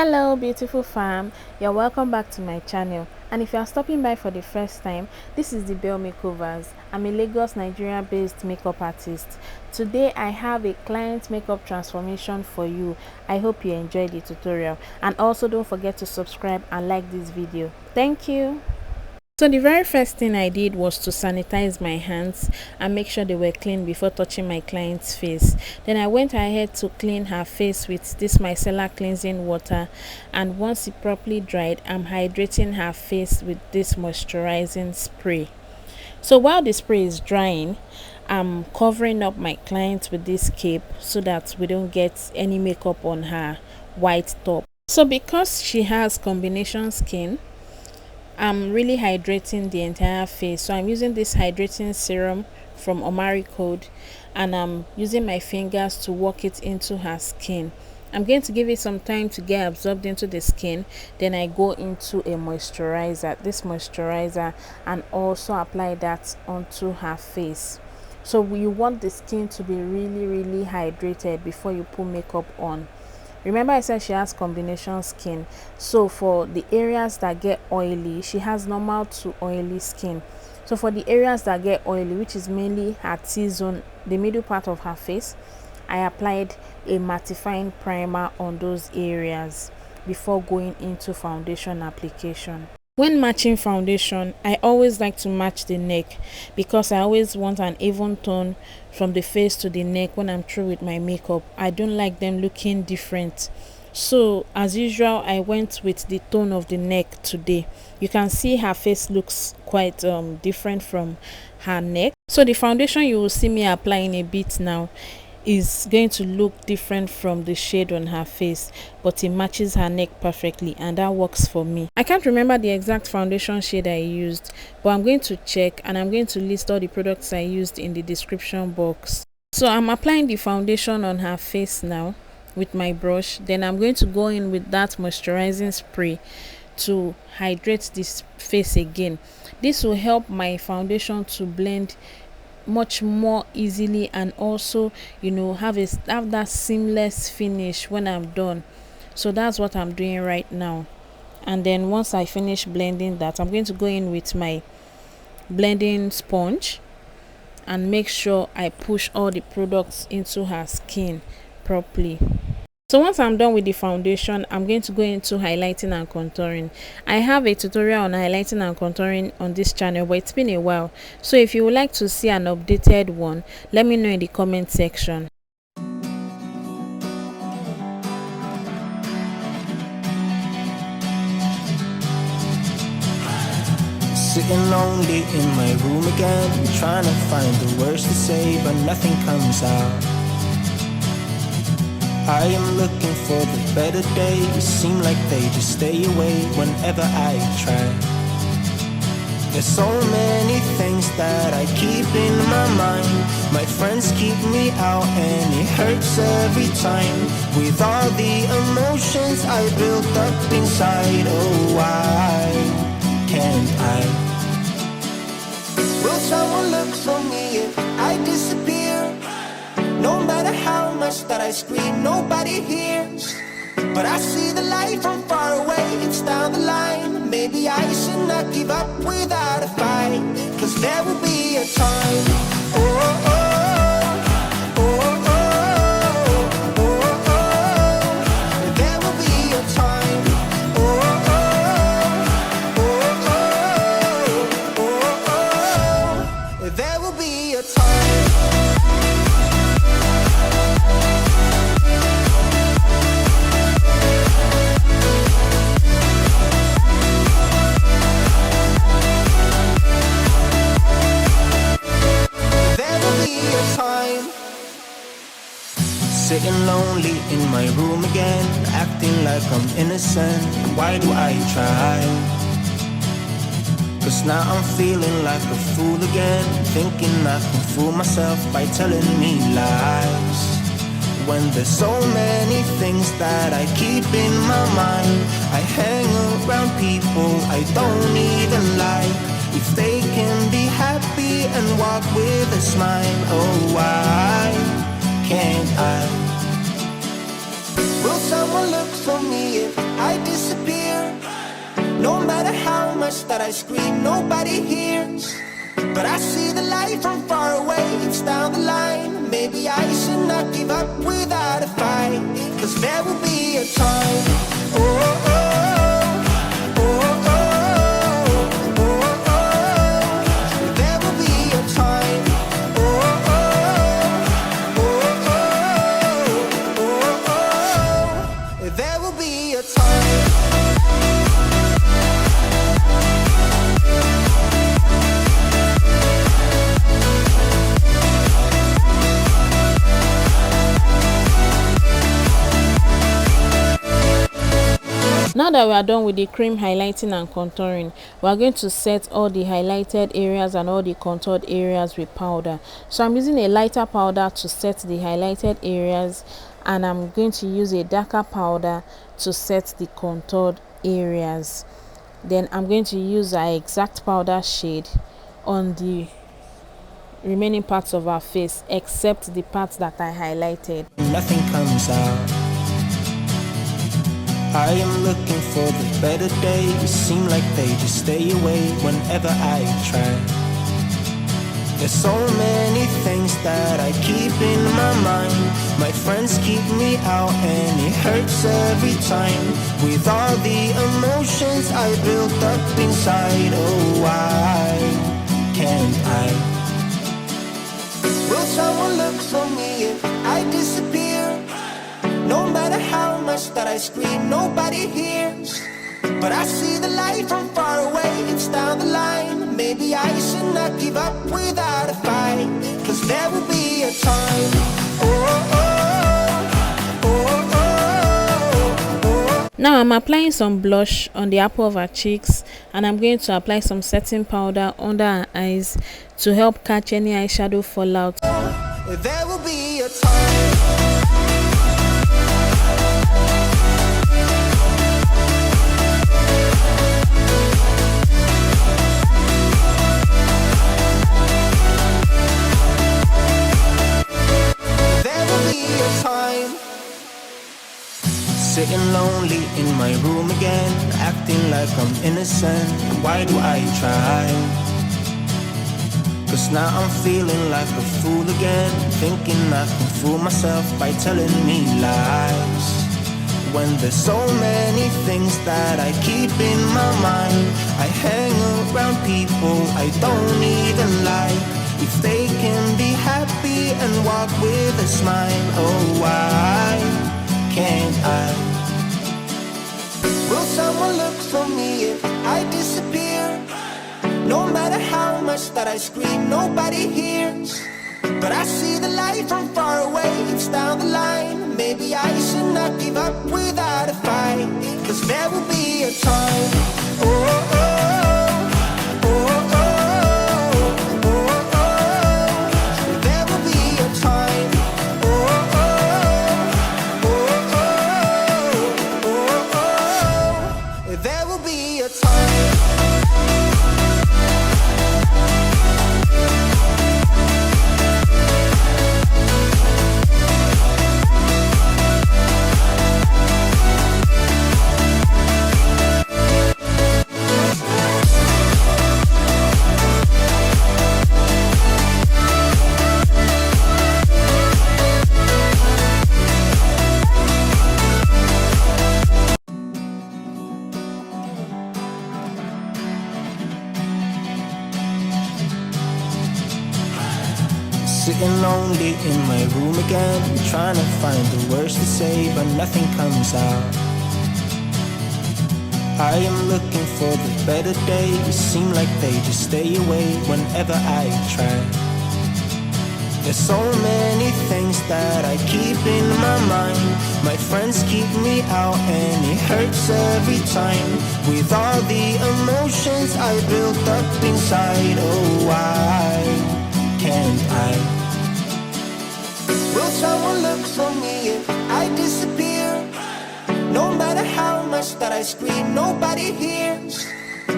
Hello beautiful fam, you're welcome back to my channel, and if you are stopping by for the first time, this is De'Belle Makeovers. I'm a Lagos, Nigeria based makeup artist. Today I have a client makeup transformation for you. I hope you enjoyed the tutorial, and also don't forget to subscribe and like this video. Thank you. So the very first thing I did was to sanitize my hands and make sure they were clean before touching my client's face. Then I went ahead to clean her face with this micellar cleansing water, and once it properly dried, I'm hydrating her face with this moisturizing spray. So while the spray is drying, I'm covering up my client with this cape so that we don't get any makeup on her white top. So because she has combination skin, I'm really hydrating the entire face. So I'm using this hydrating serum from Omaricode, and I'm using my fingers to work it into her skin. I'm going to give it some time to get absorbed into the skin. Then I go into a moisturizer, this moisturizer, and also apply that onto her face. So you want the skin to be really hydrated before you put makeup on. Remember I said she has combination skin, so for the areas that get oily, she has normal to oily skin. So for the areas that get oily, which is mainly her T-zone, the middle part of her face, I applied a mattifying primer on those areas before going into foundation application. When matching foundation, I always like to match the neck because I always want an even tone from the face to the neck when I'm through with my makeup. I don't like them looking different. So as usual, I went with the tone of the neck today. You can see her face looks quite different from her neck. So the foundation you will see me applying a bit now is going to look different from the shade on her face, but it matches her neck perfectly, and that works for me. I can't remember the exact foundation shade I used, but I'm going to check, and I'm going to list all the products I used in the description box. So I'm applying the foundation on her face now with my brush. Then I'm going to go in with that moisturizing spray to hydrate this face again. This will help my foundation to blend much more easily, and also have that seamless finish when I'm done. So that's what I'm doing right now. And then once I finish blending that, I'm going to go in with my blending sponge and make sure I push all the products into her skin properly. So once I'm done with the foundation, I'm going to go into highlighting and contouring. I have a tutorial on highlighting and contouring on this channel, but it's been a while. So if you would like to see an updated one, let me know in the comment section. Sitting lonely in my room again, trying to find the words to say, but nothing comes out. I am looking for the better days, seem like they just stay away whenever I try. There's so many things that I keep in my mind. My friends keep me out and it hurts every time. With all the emotions I built up inside, oh why can't I? Will someone look for me if I disappear? No matter how much that I scream, nobody hears. But I see the light from far away, it's down the line. Maybe I should not give up without a fight, 'cause there will be a time. Oh, oh, oh, oh, oh, oh, oh. There will be a time. Oh, oh, oh, oh, oh, oh. There will be a time. Sitting lonely in my room again, acting like I'm innocent. Why do I try? 'Cause now I'm feeling like a fool again, thinking I can fool myself by telling me lies. When there's so many things that I keep in my mind, I hang around people I don't even like. If they can be happy and walk with a smile, oh why can't I? Will someone look for me if I disappear. No matter how much that I scream, nobody hears. But I see the light from far away, it's down the line. Maybe I should not give up without a fight, 'cause there will be a time. Oh, oh, oh, oh, oh, oh, oh. There will be a time. Oh, oh, oh, oh, oh, oh. There will be a time. Now that we are done with the cream highlighting and contouring, we are going to set all the highlighted areas and all the contoured areas with powder. So I'm using a lighter powder to set the highlighted areas, and I'm going to use a darker powder to set the contoured areas. Then I'm going to use our exact powder shade on the remaining parts of our face, except the parts that I highlighted. Nothing comes out. I am looking for the better days. Seem like they just stay away whenever I try. There's so many things that I keep in my mind. My friends keep me out and it hurts every time. With all the emotions I built up inside, oh why can't I? Will someone look for me if I disappear? No matter how much that I scream, nobody hears. But I see the light from far away, it's down the line. Maybe I should not give up without a fight, 'cause there will be a time. Oh, oh, oh, oh, oh. Now I'm applying some blush on the apple of our cheeks, and I'm going to apply some setting powder under our eyes to help catch any eyeshadow fallout. There will be a time. Sitting lonely in my room again, acting like I'm innocent. Why do I try? 'Cause now I'm feeling like a fool again, thinking I can fool myself by telling me lies. When there's so many things that I keep in my mind, I hang around people I don't even like. If they can be happy and walk with a smile, oh why can't I? Will someone look for me if I disappear? No matter how much that I scream, nobody hears. But I see the light from far away, it's down the line. Maybe I should not give up without a fight, 'cause there will be a time. Oh, oh, oh, oh, oh, oh, oh. There will be a time. Oh, oh, oh, oh, oh, oh. There will be a time. Sitting lonely in my room again, trying to find the words to say, but nothing comes out. I am looking for the better days. Seem like they just stay away whenever I try. There's so many things that I keep in my mind. My friends keep me out and it hurts every time. With all the emotions I built up inside, oh why can't I? Will someone look for me if I disappear? No matter how much that I scream, nobody hears.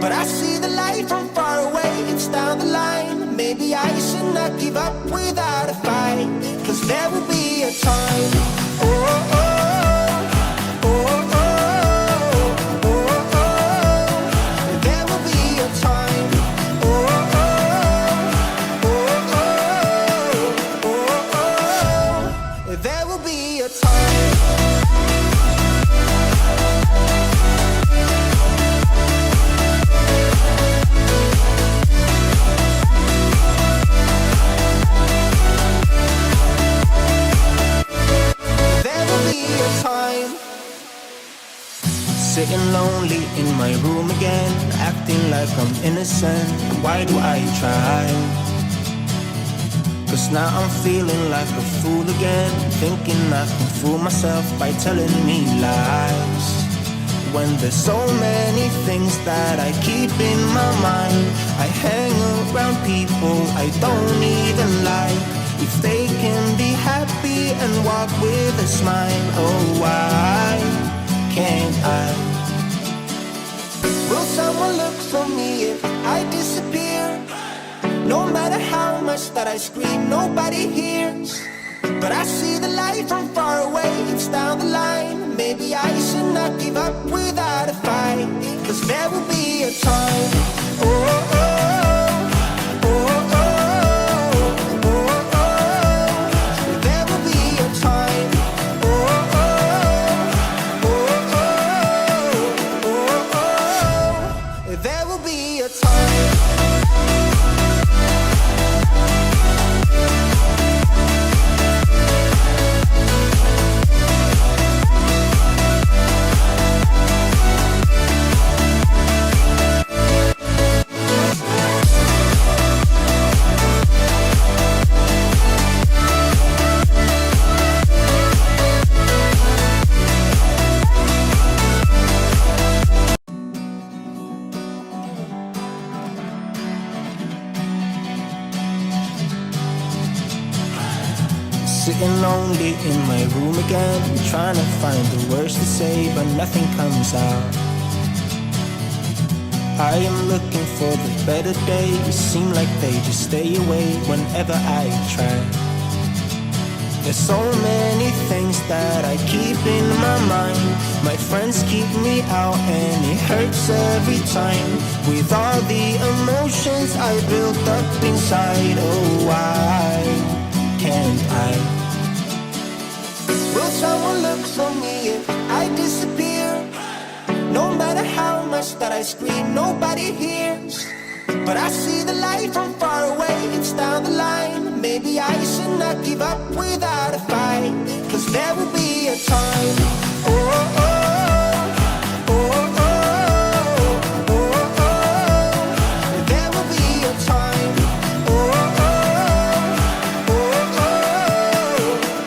But I see the light from far away, it's down the line. Maybe I should not give up without a fight, 'cause there will be a time. Oh, oh, oh, oh, oh, Sitting lonely in my room again, acting like I'm innocent. Why do I try? Cause now I'm feeling like a fool again, thinking I can fool myself by telling me lies. When there's so many things that I keep in my mind, I hang around people I don't even like. If they can be happy and walk with a smile, oh why can't I? Will someone look for me if I disappear? No matter how much that I scream, nobody hears. But I see the light from far away, it's down the line. Maybe I should not give up without a fight. Cause there will be a time, oh, oh, oh, oh, oh, oh, oh. There will be a time, oh, oh, oh, oh, oh, oh. There will be a time. Sitting lonely in my room again, trying to find the words to say, but nothing comes out. I am looking for the better days, seem like they just stay away whenever I try. There's so many things that I keep in my mind. My friends keep me out and it hurts every time. With all the emotions I built up inside, oh why can't I? Will someone look for me if I disappear? No matter how much that I scream, nobody hears. But I see the light from far away, it's down the line. Maybe I should not give up without a fight. Cause there will be a time, oh, oh, oh, oh, oh, oh, oh. There will be a time, oh, oh, oh,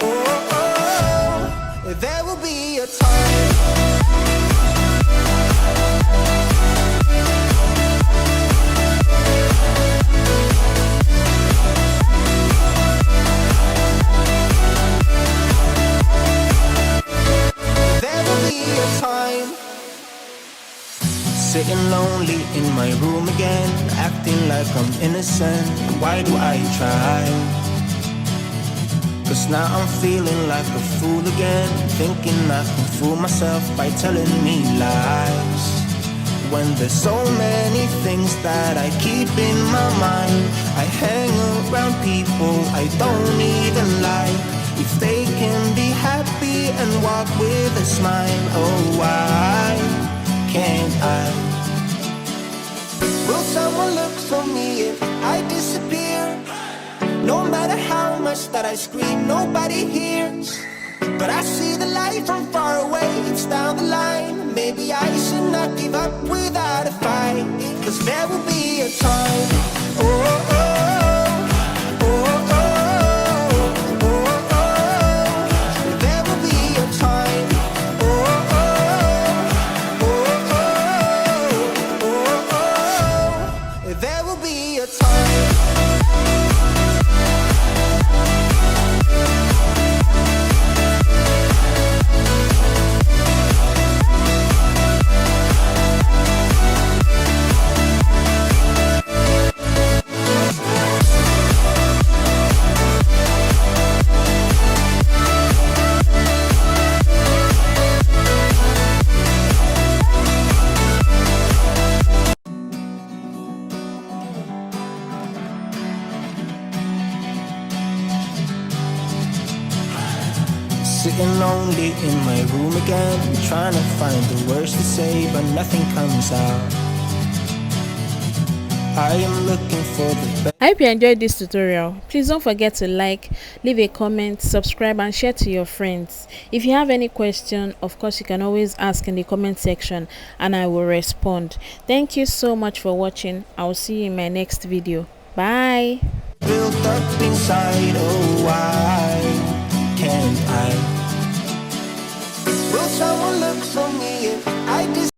oh, oh, oh. There will be a time. Sitting lonely in my room again, acting like I'm innocent. Why do I try? Cause now I'm feeling like a fool again, thinking I can fool myself by telling me lies. When there's so many things that I keep in my mind, I hang around people I don't even like. If they can be happy and walk with a smile, oh why can't I? Will someone look for me if I disappear? No matter how much that I scream, nobody hears. But I see the light from far away, it's down the line. Maybe I should not give up without a fight. Cause there will be a time, oh, oh, oh, oh, oh, oh, oh. There will be a time, oh, oh, oh, oh, oh, oh. There will be a time. Sitting lonely in my room again, trying to find the words to say, but nothing comes out. I am looking for the I hope you enjoyed this tutorial. Please don't forget to like, leave a comment, subscribe and share to your friends. If you have any question, of course you can always ask in the comment section and I will respond. Thank you so much for watching. I will see you in my next video. Bye. Built up inside, oh why can't I? Will someone look for me if I